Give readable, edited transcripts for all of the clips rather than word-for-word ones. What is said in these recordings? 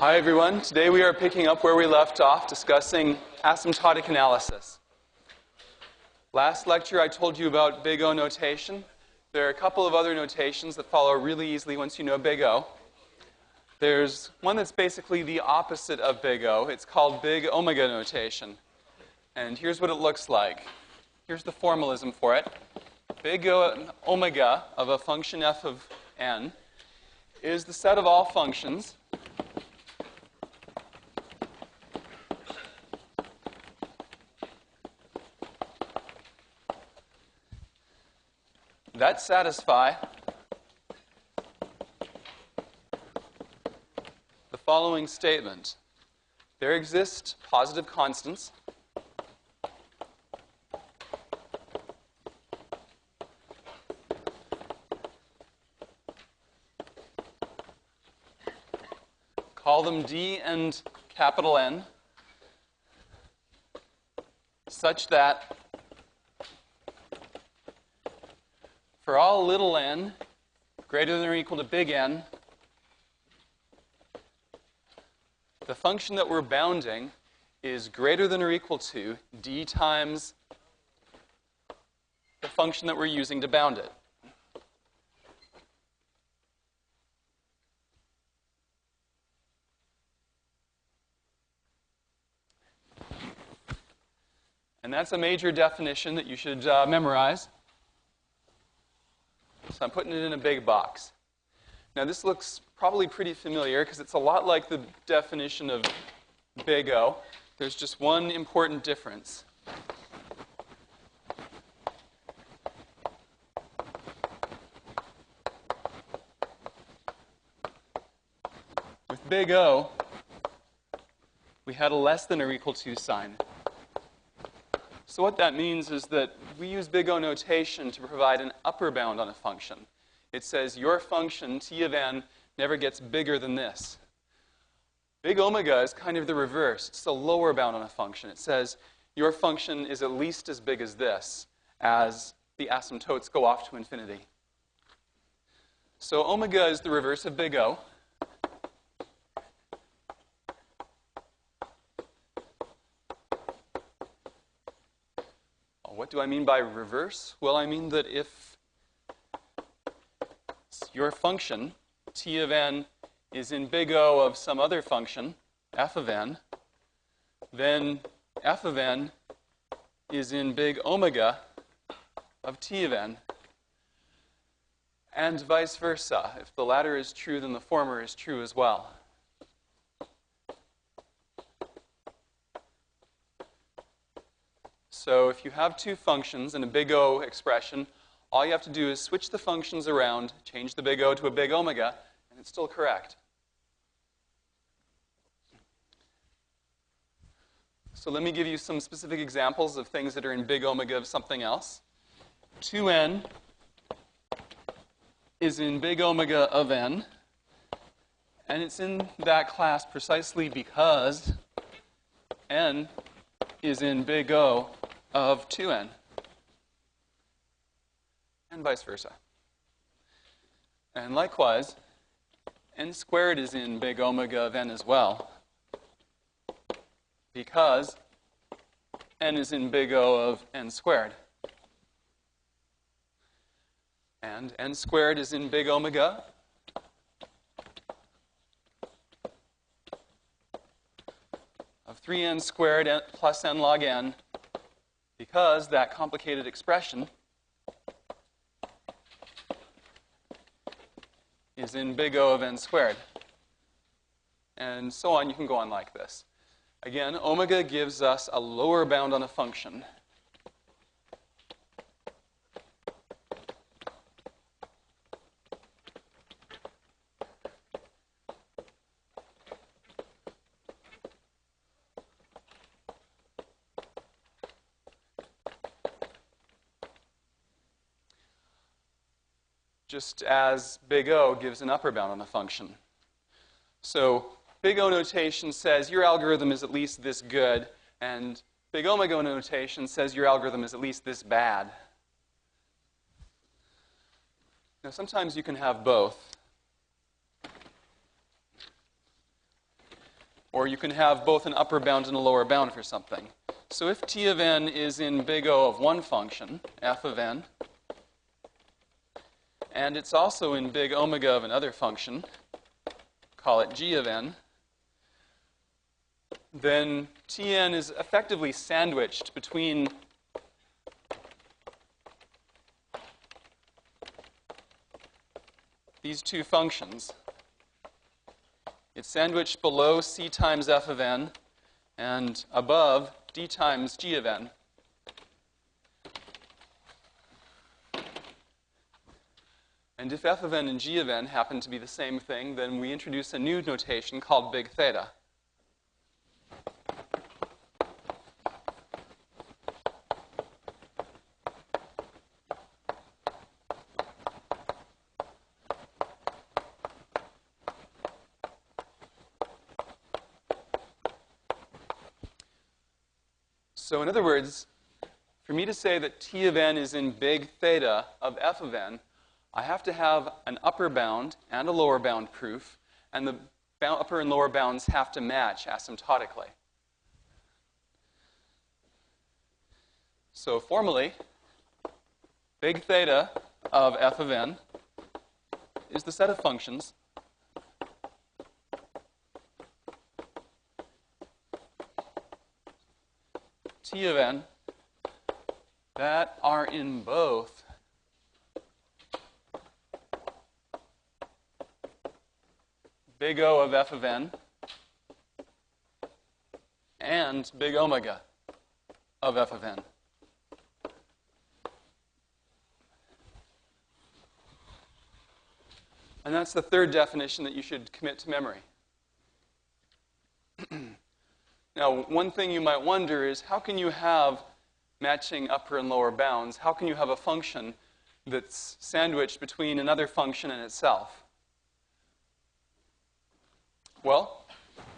Hi everyone. Today we are picking up where we left off discussing asymptotic analysis. Last lecture I told you about big O notation. There are a couple of other notations that follow really easily once you know big O. There's one that's basically the opposite of big O. It's called big omega notation. And here's what it looks like. Here's the formalism for it. Big omega of a function f of n is the set of all functions that satisfy the following statement. There exist positive constants call them D and capital N such that for all little n greater than or equal to big N, the function that we're bounding is greater than or equal to D times the function that we're using to bound it. And that's a major definition that you should memorize. So I'm putting it in a big box. Now this looks probably pretty familiar because it's a lot like the definition of big O. There's just one important difference. With big O, we had a less than or equal to sign. So what that means is that we use big O notation to provide an upper bound on a function. It says your function, t of n, never gets bigger than this. Big omega is kind of the reverse. It's a lower bound on a function. It says your function is at least as big as this as the asymptotes go off to infinity. So omega is the reverse of big O. What do I mean by reverse? Well, I mean that if your function, t of n, is in big O of some other function, f of n, then f of n is in big omega of t of n, and vice versa. If the latter is true, then the former is true as well. So if you have two functions in a big O expression, all you have to do is switch the functions around, change the big O to a big omega, and it's still correct. So let me give you some specific examples of things that are in big omega of something else. 2n is in big omega of n, and it's in that class precisely because n is in big O of 2n, and vice versa. And likewise, n squared is in big omega of n as well, because n is in big O of n squared. And n squared is in big omega of 3n squared plus n log n, because that complicated expression is in big O of n squared. And so on, you can go on like this. Again, omega gives us a lower bound on a function. Just as big O gives an upper bound on a function. So big O notation says your algorithm is at least this good, and big omega notation says your algorithm is at least this bad. Now sometimes you can have both. Or you can have both an upper bound and a lower bound for something. So if t of n is in big O of one function, f of n, and it's also in big omega of another function, call it g of n, then Tn is effectively sandwiched between these two functions. It's sandwiched below c times f of n and above d times g of n. And if f of n and g of n happen to be the same thing, then we introduce a new notation called big theta. So in other words, for me to say that t of n is in big theta of f of n, I have to have an upper bound and a lower bound proof, and the upper and lower bounds have to match asymptotically. So formally, big theta of f of n is the set of functions t of n that are in both big O of f of n and big omega of f of n. And that's the third definition that you should commit to memory. Now, one thing you might wonder is, how can you have matching upper and lower bounds? How can you have a function that's sandwiched between another function and itself? Well,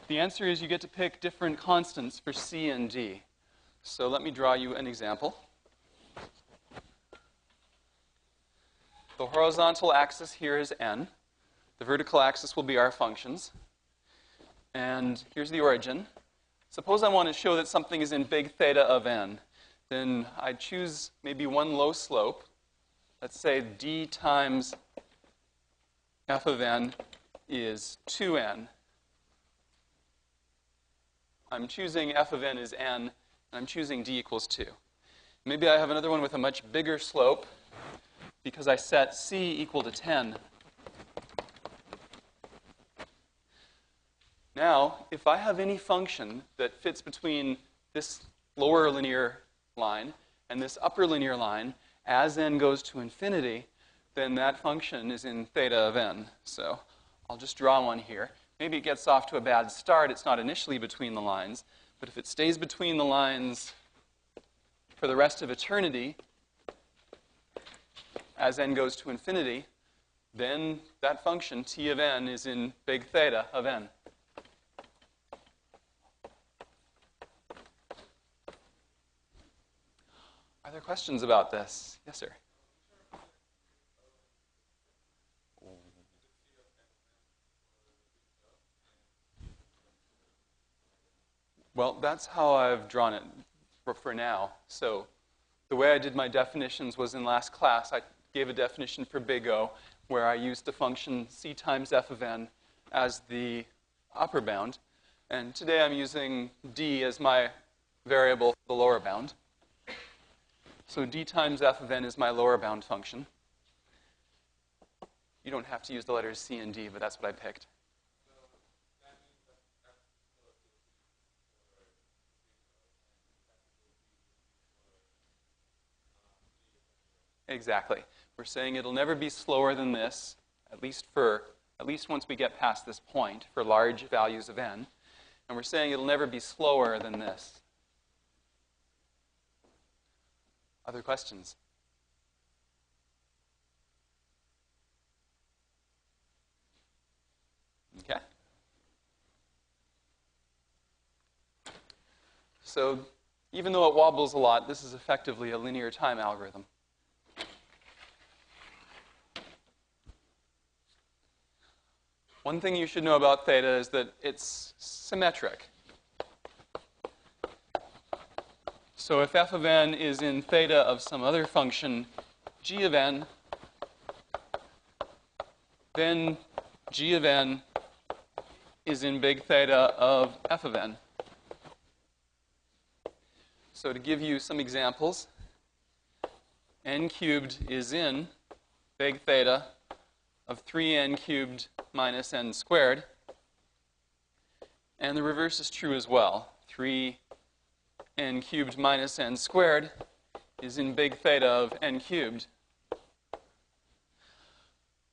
the answer is you get to pick different constants for c and d. So let me draw you an example. The horizontal axis here is n. The vertical axis will be our functions. And here's the origin. Suppose I want to show that something is in big theta of n. Then I choose maybe one low slope. Let's say d times f of n is 2n. I'm choosing f of n is n, and I'm choosing d equals 2. Maybe I have another one with a much bigger slope because I set c equal to 10. Now, if I have any function that fits between this lower linear line and this upper linear line as n goes to infinity, then that function is in theta of n. So I'll just draw one here. Maybe it gets off to a bad start. It's not initially between the lines. But if it stays between the lines for the rest of eternity, as n goes to infinity, then that function, t of n, is in big theta of n. Are there questions about this? Yes, sir. Well, that's how I've drawn it for now. So the way I did my definitions was in last class. I gave a definition for big O where I used the function c times f of n as the upper bound. And today I'm using d as my variable for the lower bound. So d times f of n is my lower bound function. You don't have to use the letters c and d, but that's what I picked. Exactly. We're saying it'll never be slower than this, at least once we get past this point for large values of n. And we're saying it'll never be slower than this. Other questions? Okay. So even though it wobbles a lot, this is effectively a linear time algorithm. One thing you should know about theta is that it's symmetric. So if f of n is in theta of some other function, g of n, then g of n is in big theta of f of n. So to give you some examples, n cubed is in big theta of 3n cubed minus n squared. And the reverse is true as well. 3n cubed minus n squared is in big theta of n cubed.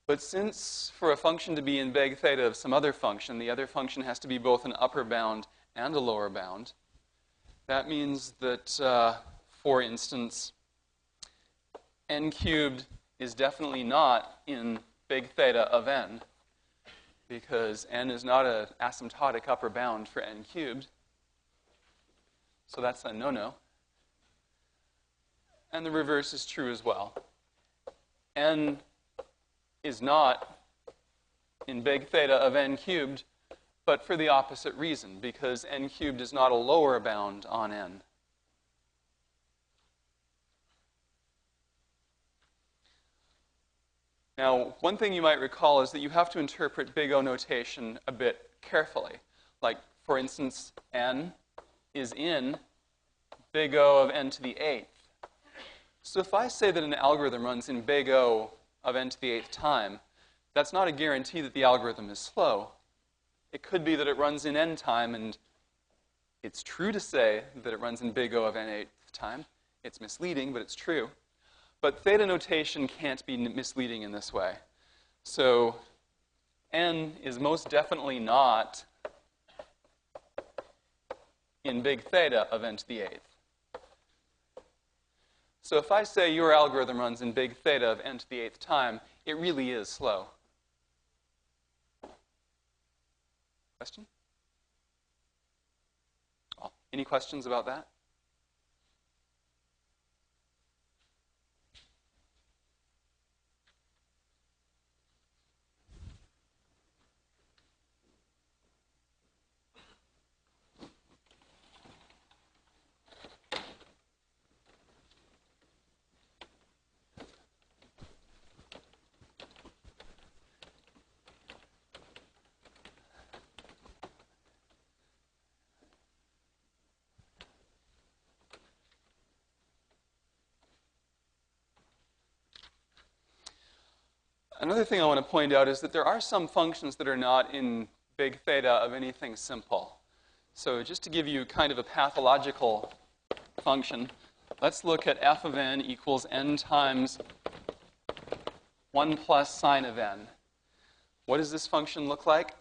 But since for a function to be in big theta of some other function, the other function has to be both an upper bound and a lower bound, that means that, for instance, n cubed is definitely not in big theta of n, because n is not an asymptotic upper bound for n cubed. So that's a no-no. And the reverse is true as well. N is not in big theta of n cubed, but for the opposite reason, because n cubed is not a lower bound on n. Now, one thing you might recall is that you have to interpret big O notation a bit carefully. Like, for instance, n is in big O of n to the 8th. So if I say that an algorithm runs in big O of n to the 8th time, that's not a guarantee that the algorithm is slow. It could be that it runs in n time, and it's true to say that it runs in big O of n 8th time. It's misleading, but it's true. But theta notation can't be misleading in this way. So n is most definitely not in big theta of n to the 8th. So if I say your algorithm runs in big theta of n to the 8th time, it really is slow. Question? Oh, any questions about that? Another thing I want to point out is that there are some functions that are not in big theta of anything simple. So just to give you kind of a pathological function, let's look at f of n equals n times 1 plus sine of n. What does this function look like?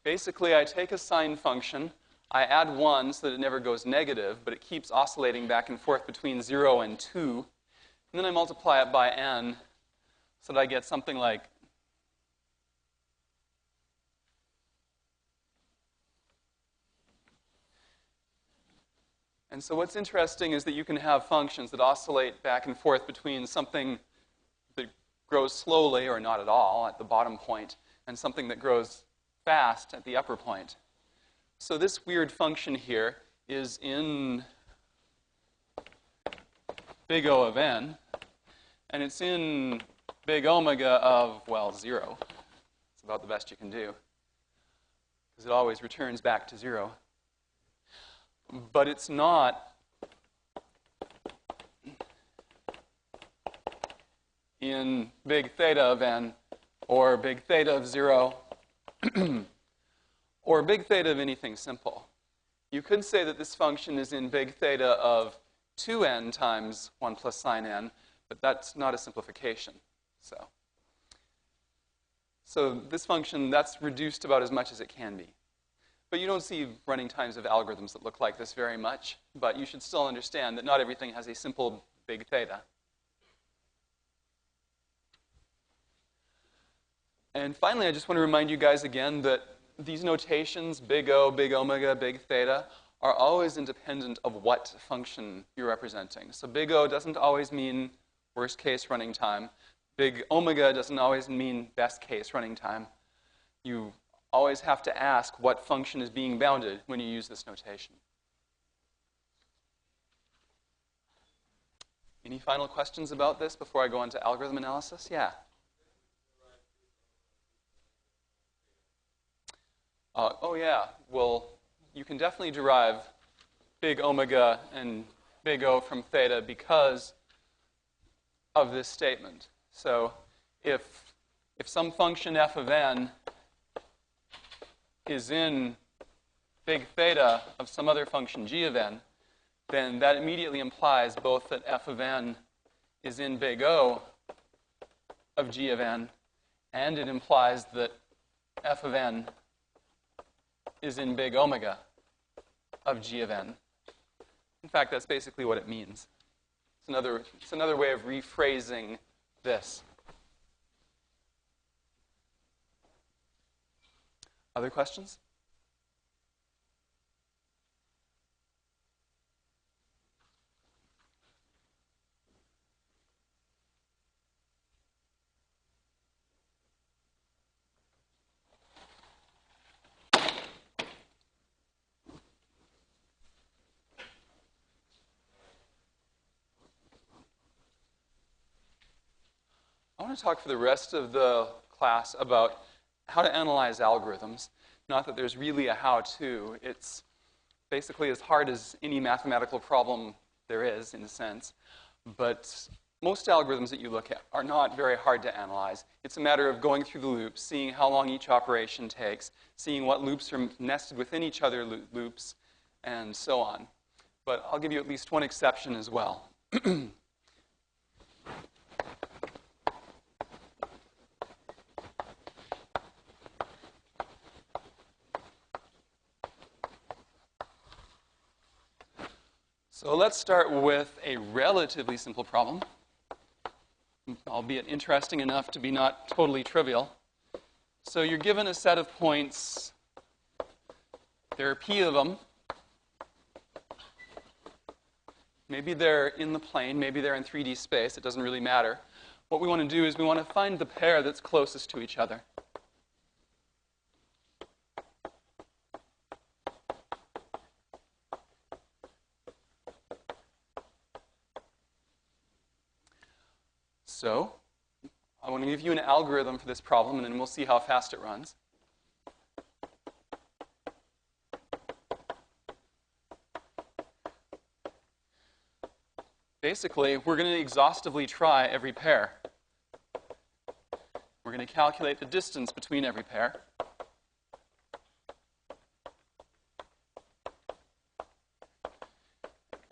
Basically, I take a sine function, I add 1 so that it never goes negative, but it keeps oscillating back and forth between 0 and 2. And then I multiply it by n so that I get something like And so what's interesting is that you can have functions that oscillate back and forth between something that grows slowly or not at all at the bottom point and something that grows fast at the upper point. So this weird function here is in big O of n, and it's in big omega of, well, 0. It's about the best you can do, because it always returns back to 0. But it's not in big theta of n, or big theta of 0, or big theta of anything simple. You could say that this function is in big theta of 2n times 1 plus sine n, but that's not a simplification. So this function, that's reduced about as much as it can be. But you don't see running times of algorithms that look like this very much, but you should still understand that not everything has a simple big theta. And finally, I just want to remind you guys again that these notations, big O, big omega, big theta, are always independent of what function you're representing. So big O doesn't always mean worst case running time. Big omega doesn't always mean best case running time. You always have to ask what function is being bounded when you use this notation. Any final questions about this before I go on to algorithm analysis? Yeah. Oh, yeah. Well, you can definitely derive big omega and big O from theta because of this statement. So if some function f of n is in big theta of some other function g of n, then that immediately implies both that f of n is in big O of g of n, and it implies that f of n is in big omega of g of n. In fact, that's basically what it means. It's another way of rephrasing this. Other questions? I want to talk for the rest of the class about how to analyze algorithms. Not that there's really a how-to. It's basically as hard as any mathematical problem there is, in a sense. But most algorithms that you look at are not very hard to analyze. It's a matter of going through the loops, seeing how long each operation takes, seeing what loops are nested within each other loops, and so on. But I'll give you at least one exception as well. So let's start with a relatively simple problem, albeit interesting enough to be not totally trivial. So you're given a set of points. There are p of them. Maybe they're in the plane. Maybe they're in 3D space. It doesn't really matter. What we want to do is we want to find the pair that's closest to each other. So I want to give you an algorithm for this problem, and then we'll see how fast it runs. Basically, we're going to exhaustively try every pair. We're going to calculate the distance between every pair.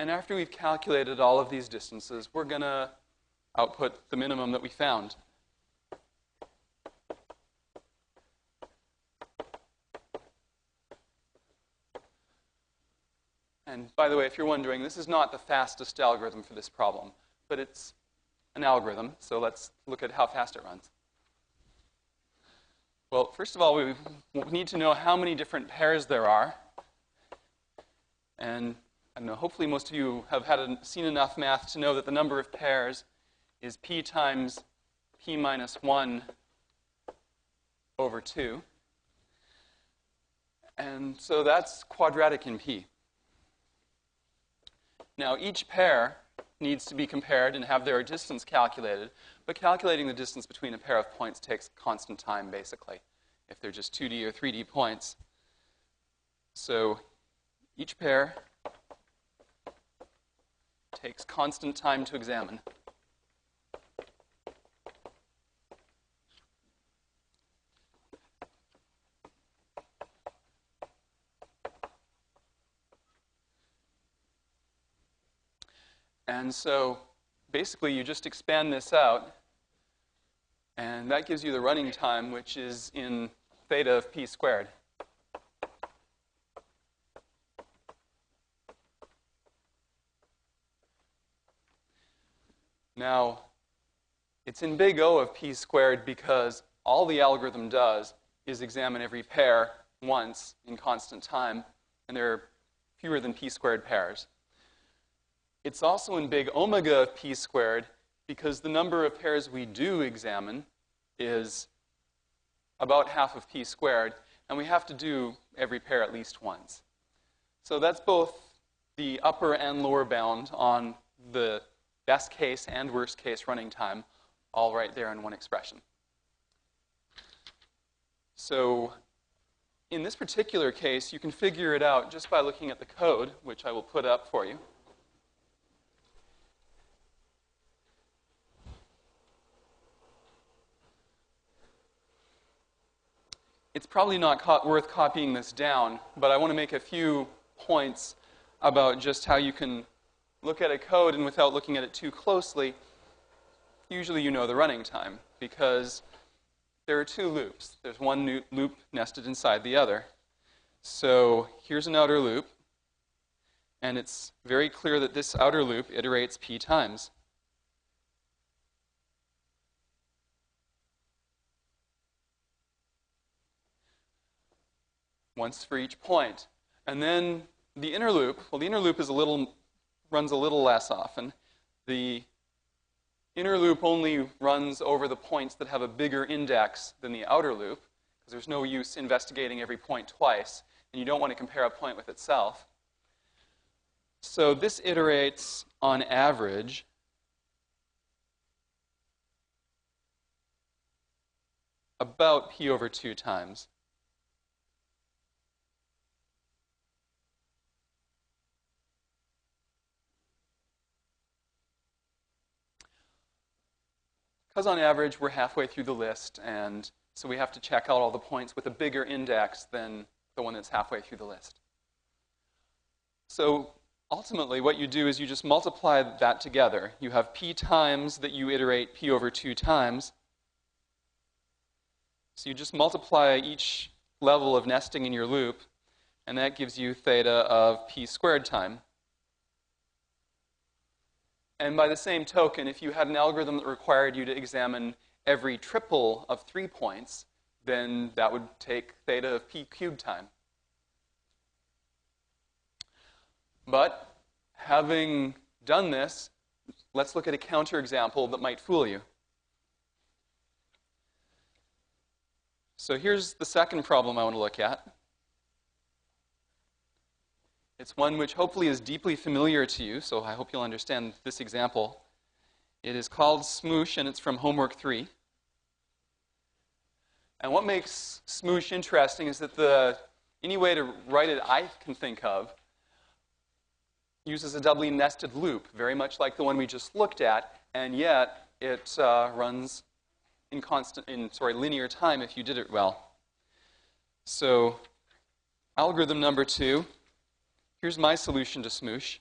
And after we've calculated all of these distances, we're going to output the minimum that we found. And by the way, if you're wondering, this is not the fastest algorithm for this problem, but it's an algorithm, so let's look at how fast it runs. Well, first of all, we need to know how many different pairs there are. And I don't know, hopefully most of you have seen enough math to know that the number of pairs is p times p minus 1 over 2. And so that's quadratic in p. Now, each pair needs to be compared and have their distance calculated, but calculating the distance between a pair of points takes constant time, basically, if they're just 2D or 3D points. So each pair takes constant time to examine. And so basically you just expand this out, and that gives you the running time, which is in theta of p squared. Now, it's in big O of p squared because all the algorithm does is examine every pair once in constant time, and there are fewer than p squared pairs. It's also in big omega of p squared because the number of pairs we do examine is about half of p squared, and we have to do every pair at least once. So that's both the upper and lower bound on the best case and worst case running time, all right there in one expression. So in this particular case, you can figure it out just by looking at the code, which I will put up for you. It's probably not worth copying this down, but I want to make a few points about just how you can look at a code and without looking at it too closely, usually you know the running time because there are two loops. There's one loop nested inside the other. So here's an outer loop, and it's very clear that this outer loop iterates p times. Once for each point. And then the inner loop, well, the inner loop is runs a little less often. The inner loop only runs over the points that have a bigger index than the outer loop, because there's no use investigating every point twice, and you don't want to compare a point with itself. So this iterates on average about p over 2 times. Because on average, we're halfway through the list, and so we have to check out all the points with a bigger index than the one that's halfway through the list. So ultimately, what you do is you just multiply that together. You have p times that you iterate p over 2 times. So you just multiply each level of nesting in your loop, and that gives you theta of p squared time. And by the same token, if you had an algorithm that required you to examine every triple of 3 points, then that would take theta of p cubed time. But having done this, let's look at a counterexample that might fool you. So here's the second problem I want to look at. It's one which hopefully is deeply familiar to you, so I hope you'll understand this example. It is called Smoosh, and it's from Homework 3. And what makes Smoosh interesting is that any way to write it I can think of uses a doubly nested loop, very much like the one we just looked at, and yet it runs in linear time if you did it well. So algorithm number 2. Here's my solution to Smoosh.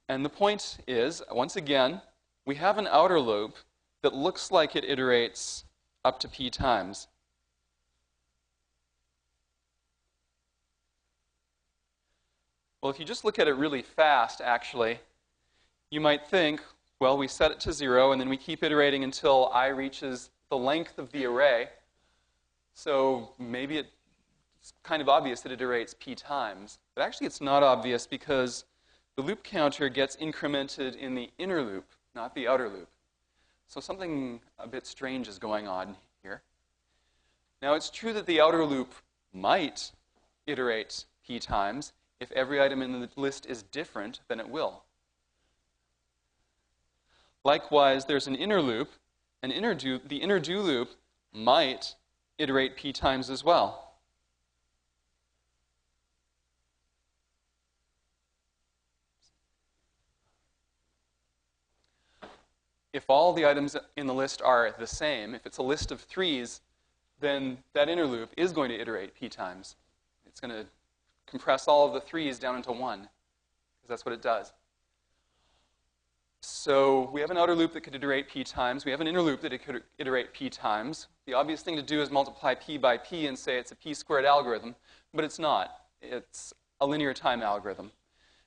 And the point is, once again, we have an outer loop that looks like it iterates up to p times. Well, if you just look at it really fast, actually, you might think, well, we set it to 0, and then we keep iterating until I reaches the length of the array. So maybe it's kind of obvious that it iterates p times. But actually, it's not obvious because the loop counter gets incremented in the inner loop, not the outer loop. So something a bit strange is going on here. Now, it's true that the outer loop might iterate p times. If every item in the list is different, then it will. Likewise, there's an inner loop. The inner do loop might iterate p times as well. If all the items in the list are the same, if it's a list of 3s, then that inner loop is going to iterate p times. It's going to compress all of the 3s down into 1, because that's what it does. So we have an outer loop that could iterate p times. We have an inner loop that it could iterate p times. The obvious thing to do is multiply p by p and say it's a p squared algorithm, but it's not. It's a linear time algorithm.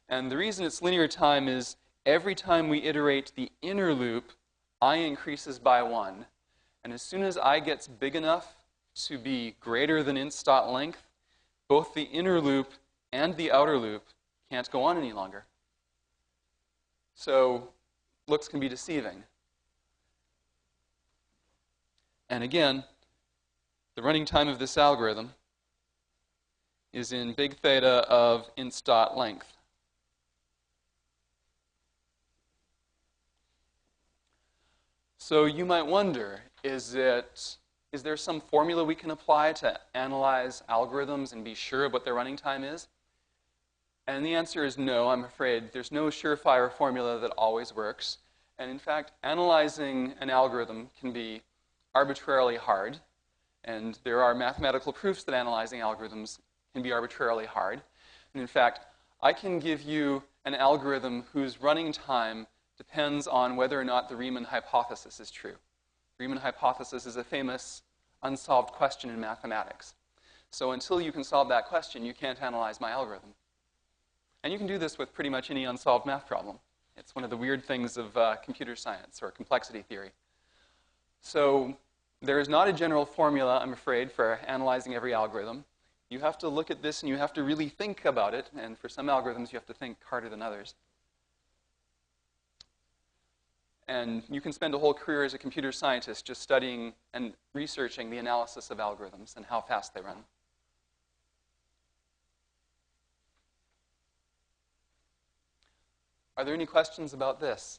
And the reason it's linear time is every time we iterate the inner loop, I increases by 1. And as soon as I gets big enough to be greater than int.length, both the inner loop and the outer loop can't go on any longer. So looks can be deceiving. And again, the running time of this algorithm is in big theta of inst dot length. So you might wonder, is there some formula we can apply to analyze algorithms and be sure of what their running time is? And the answer is no, I'm afraid. There's no surefire formula that always works. And in fact, analyzing an algorithm can be arbitrarily hard. And there are mathematical proofs that analyzing algorithms can be arbitrarily hard. And in fact, I can give you an algorithm whose running time depends on whether or not the Riemann hypothesis is true. The Riemann hypothesis is a famous unsolved question in mathematics. So until you can solve that question, you can't analyze my algorithm. And you can do this with pretty much any unsolved math problem. It's one of the weird things of computer science or complexity theory. So there is not a general formula, I'm afraid, for analyzing every algorithm. You have to look at this and you have to really think about it. And for some algorithms, you have to think harder than others. And you can spend a whole career as a computer scientist just studying and researching the analysis of algorithms and how fast they run. Are there any questions about this?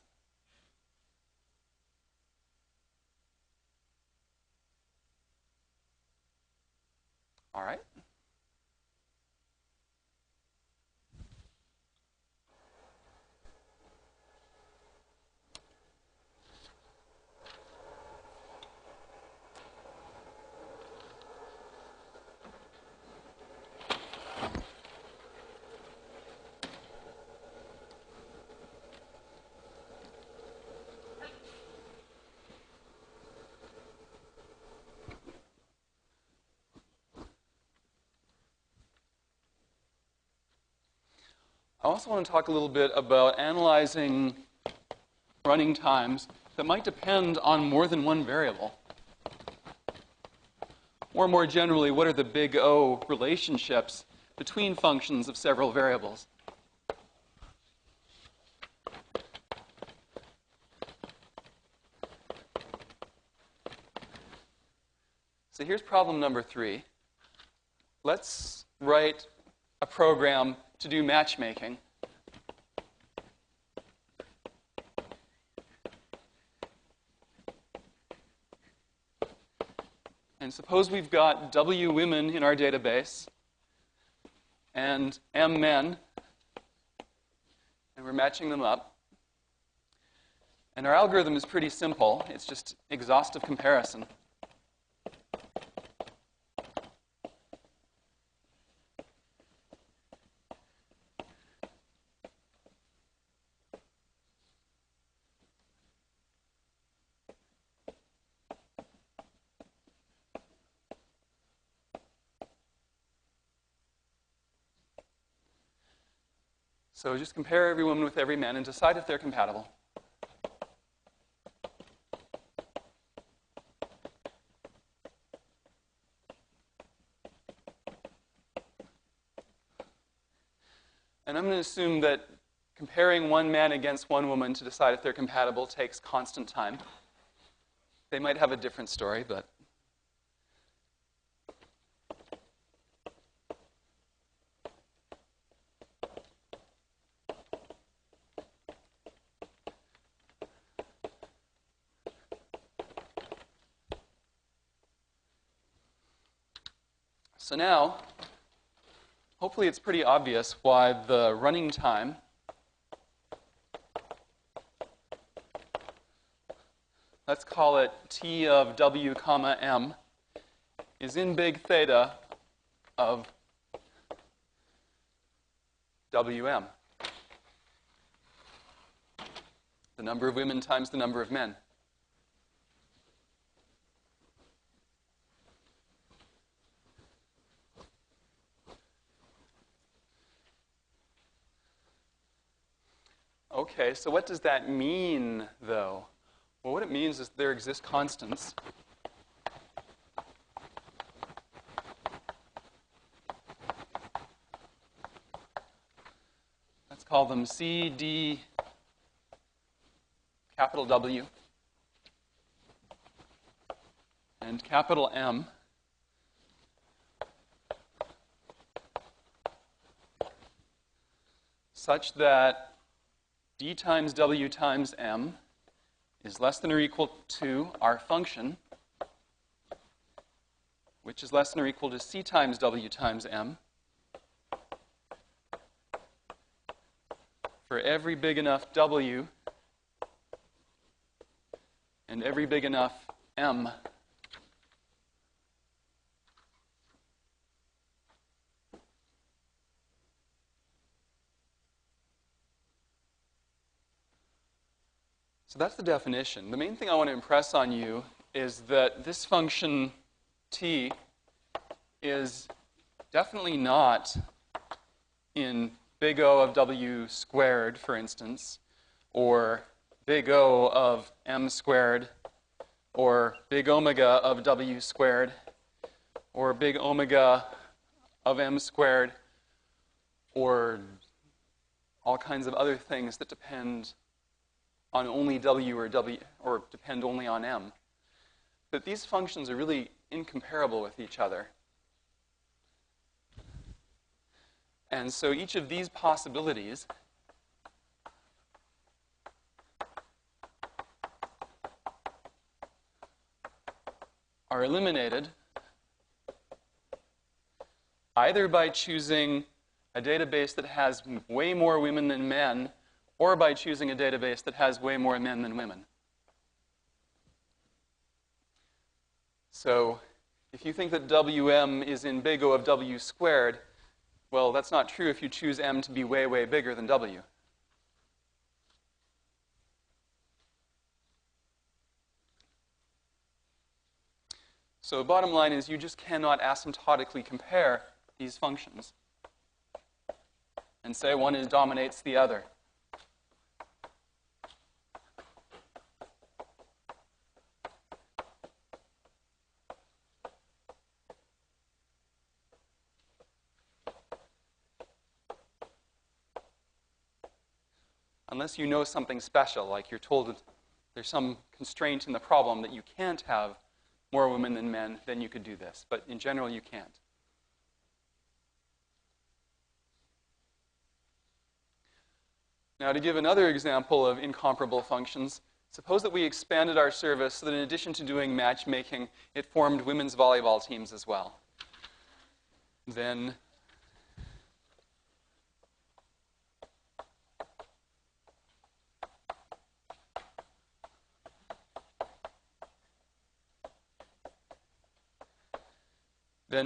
All right. I also want to talk a little bit about analyzing running times that might depend on more than one variable. Or more generally, what are the big O relationships between functions of several variables? So here's problem number 3. Let's write a program to do matchmaking. And suppose we've got W women in our database and M men, and we're matching them up. And our algorithm is pretty simple. It's just exhaustive comparison. So just compare every woman with every man and decide if they're compatible. And I'm going to assume that comparing one man against one woman to decide if they're compatible takes constant time. They might have a different story, but so now, hopefully it's pretty obvious why the running time let's call it T of W comma M is in big theta of Wm. The number of women times the number of men. Okay, so what does that mean, though? Well, what it means is there exist constants. call them C, D, capital W, and capital M, such that D times W times M is less than or equal to our function, which is less than or equal to C times W times M, for every big enough W and every big enough M. So that's the definition. The main thing I want to impress on you is that this function t is definitely not in big O of W squared, for instance, or big O of M squared, or big omega of W squared, or big omega of M squared, or all kinds of other things that depend on only W or depend only on M. But these functions are really incomparable with each other. And so each of these possibilities are eliminated either by choosing a database that has way more women than men, or by choosing a database that has way more men than women. So if you think that Wm is in big O of W squared, well, that's not true if you choose M to be way, way bigger than W. So the bottom line is you just cannot asymptotically compare these functions and say one dominates the other. Unless you know something special, like you're told that there's some constraint in the problem that you can't have more women than men, then you could do this. But in general, you can't. Now, to give another example of incomparable functions, suppose that we expanded our service so that in addition to doing matchmaking, it formed women's volleyball teams as well. Then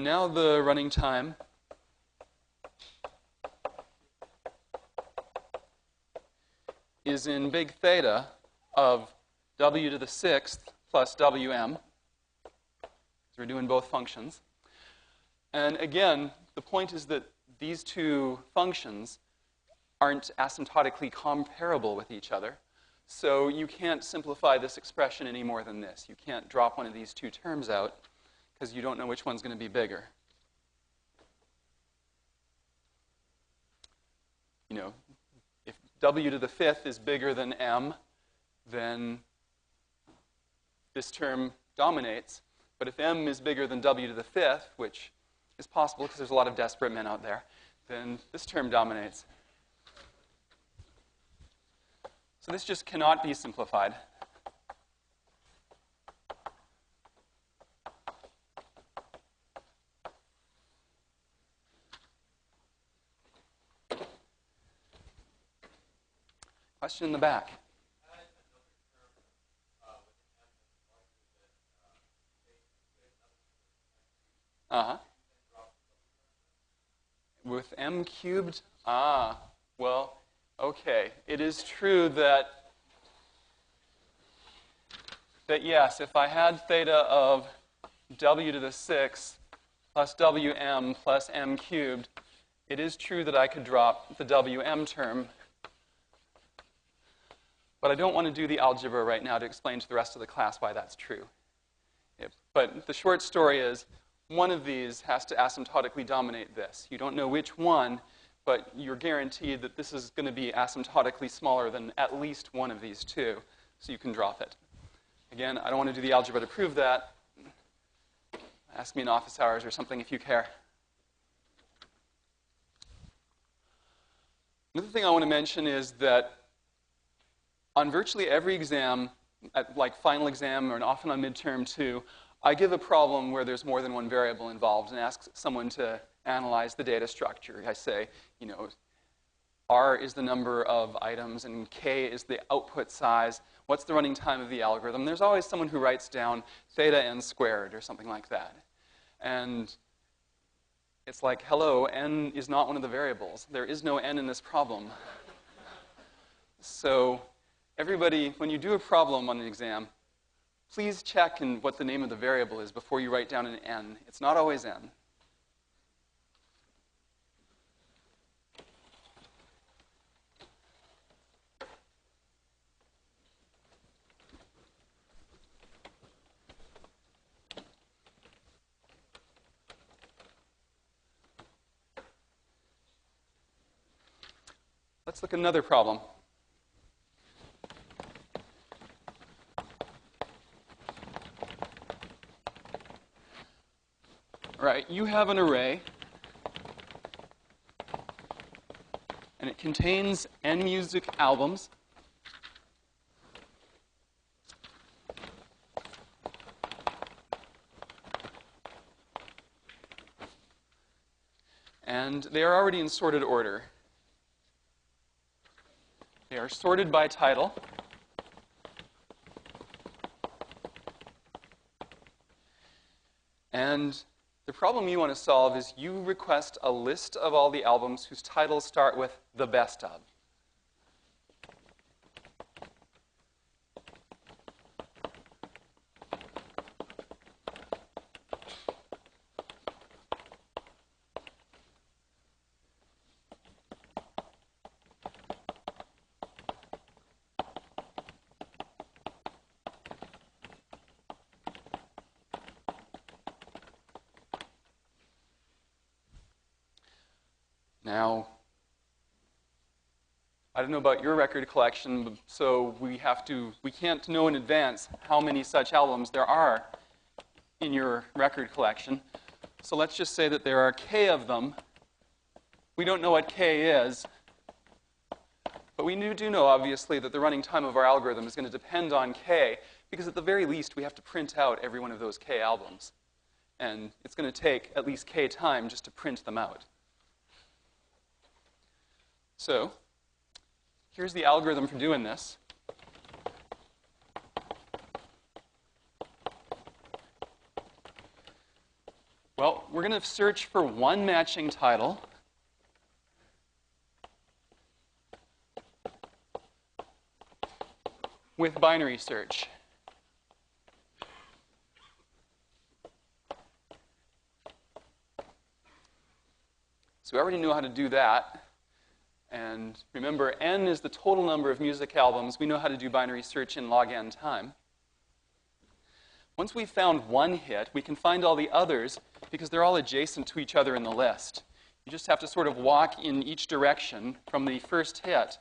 now the running time is in big theta of W to the sixth plus Wm. So we're doing both functions. And again, the point is that these two functions aren't asymptotically comparable with each other. So you can't simplify this expression any more than this. You can't drop one of these two terms out because you don't know which one's going to be bigger. You know, if W to the fifth is bigger than M, then this term dominates. But if M is bigger than W to the fifth, which is possible because there's a lot of desperate men out there, then this term dominates. So this just cannot be simplified. Question in the back. With M cubed? Well, okay. It is true that yes, if I had theta of W to the sixth plus Wm plus M cubed, it is true that I could drop the Wm term. But I don't want to do the algebra right now to explain to the rest of the class why that's true. But the short story is, one of these has to asymptotically dominate this. You don't know which one, but you're guaranteed that this is going to be asymptotically smaller than at least one of these two, so you can drop it. Again, I don't want to do the algebra to prove that. Ask me in office hours or something if you care. Another thing I want to mention is that on virtually every exam, like final exam and often on midterm too, I give a problem where there's more than one variable involved and ask someone to analyze the data structure. I say, R is the number of items and K is the output size. What's the running time of the algorithm? There's always someone who writes down theta n squared or something like that. And it's like, hello, n is not one of the variables. There is no n in this problem. So everybody, when you do a problem on an exam, please check what the name of the variable is before you write down an n. It's not always n. Let's look at another problem. All right, you have an array, and it contains n music albums. And they are already in sorted order. They are sorted by title. And the problem you want to solve is you request a list of all the albums whose titles start with the best of. Now, I don't know about your record collection, so we can't know in advance how many such albums there are in your record collection. So let's just say that there are K of them. We don't know what K is, but we do know, obviously, that the running time of our algorithm is going to depend on K, because at the very least, we have to print out every one of those K albums. And it's going to take at least K time just to print them out. So here's the algorithm for doing this. Well, we're going to search for one matching title. With binary search. So we already know how to do that. And remember, n is the total number of music albums. We know how to do binary search in log n time. Once we've found one hit, we can find all the others because they're all adjacent to each other in the list. You just have to sort of walk in each direction from the first hit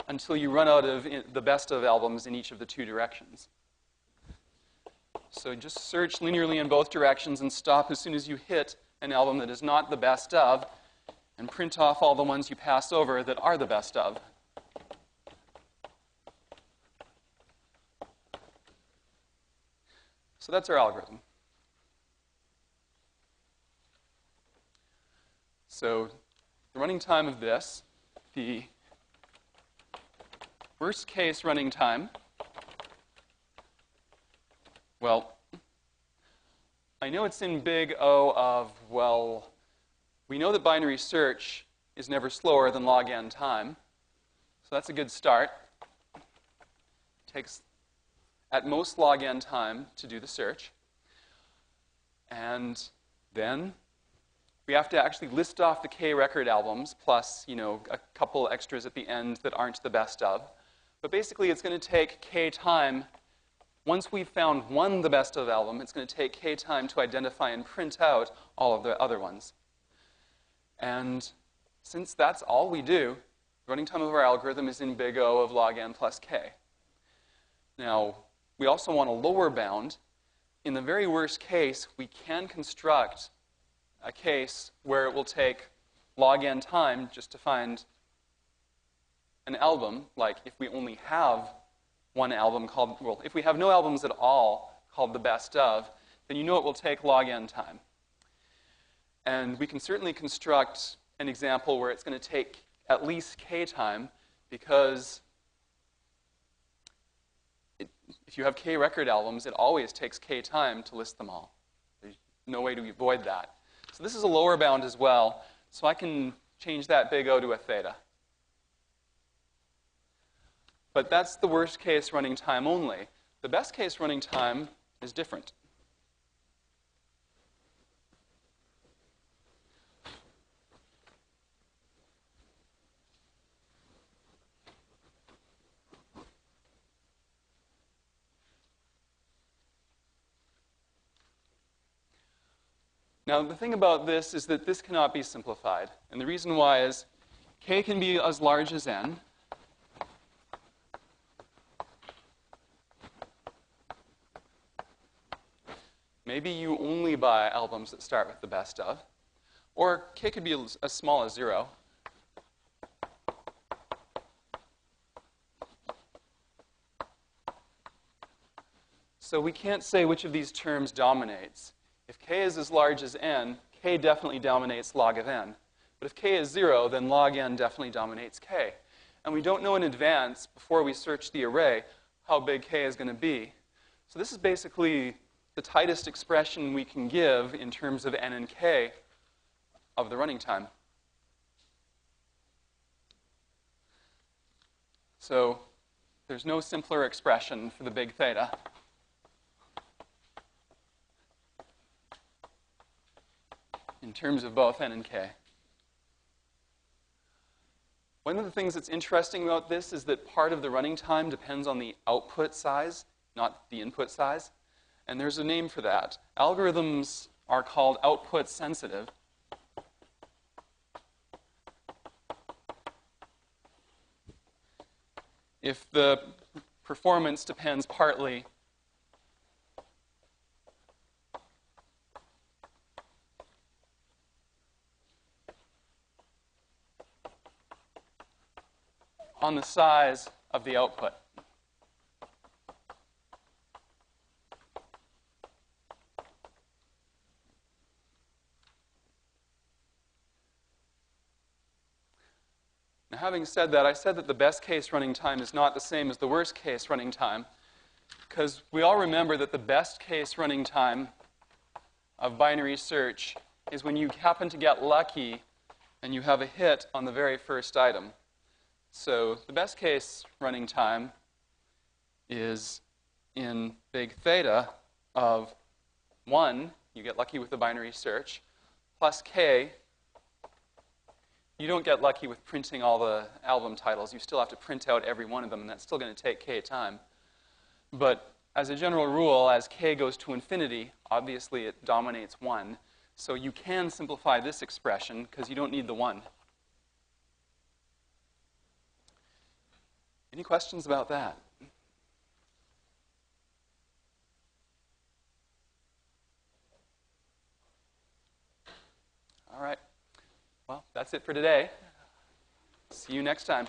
until you run out of the best of albums in each of the two directions. So just search linearly in both directions and stop as soon as you hit an album that is not the best of, and print off all the ones you pass over that are the best of. So that's our algorithm. So the running time of this, the worst case running time, well, I know it's in big O of, well, we know that binary search is never slower than log n time. So that's a good start. It takes at most log n time to do the search. And then we have to actually list off the K record albums plus, a couple extras at the end that aren't the best of. But basically, it's going to take K time. Once we've found one the best of album, it's going to take K time to identify and print out all of the other ones. And since that's all we do, the running time of our algorithm is in big O of log n plus k. Now, we also want a lower bound. In the very worst case, we can construct a case where it will take log n time just to find an album, like if we only have one album called, well, if we have no albums at all called the best of, then you know it will take log n time. And we can certainly construct an example where it's going to take at least k time, because if you have k record albums, it always takes k time to list them all. There's no way to avoid that. So this is a lower bound as well, so I can change that big O to a theta. But that's the worst case running time only. The best case running time is different. Now, the thing about this is that this cannot be simplified. And the reason why is k can be as large as n. Maybe you only buy albums that start with the best of. Or k could be as small as 0. So we can't say which of these terms dominates. If k is as large as n, k definitely dominates log of n. But if k is 0, then log n definitely dominates k. And we don't know in advance, before we search the array, how big k is going to be. So this is basically the tightest expression we can give in terms of n and k of the running time. So there's no simpler expression for the big theta. In terms of both n and k. One of the things that's interesting about this is that part of the running time depends on the output size, not the input size. And there's a name for that. Algorithms are called output sensitive. If the performance depends partly on the size of the output. Now, having said that, I said that the best case running time is not the same as the worst case running time, because we all remember that the best case running time of binary search is when you happen to get lucky and you have a hit on the very first item. So the best case running time is in big theta of 1, you get lucky with the binary search, plus k. You don't get lucky with printing all the album titles. You still have to print out every one of them, and that's still going to take k time. But as a general rule, as k goes to infinity, obviously it dominates 1. So you can simplify this expression because you don't need the 1. Any questions about that? All right. Well, that's it for today. See you next time.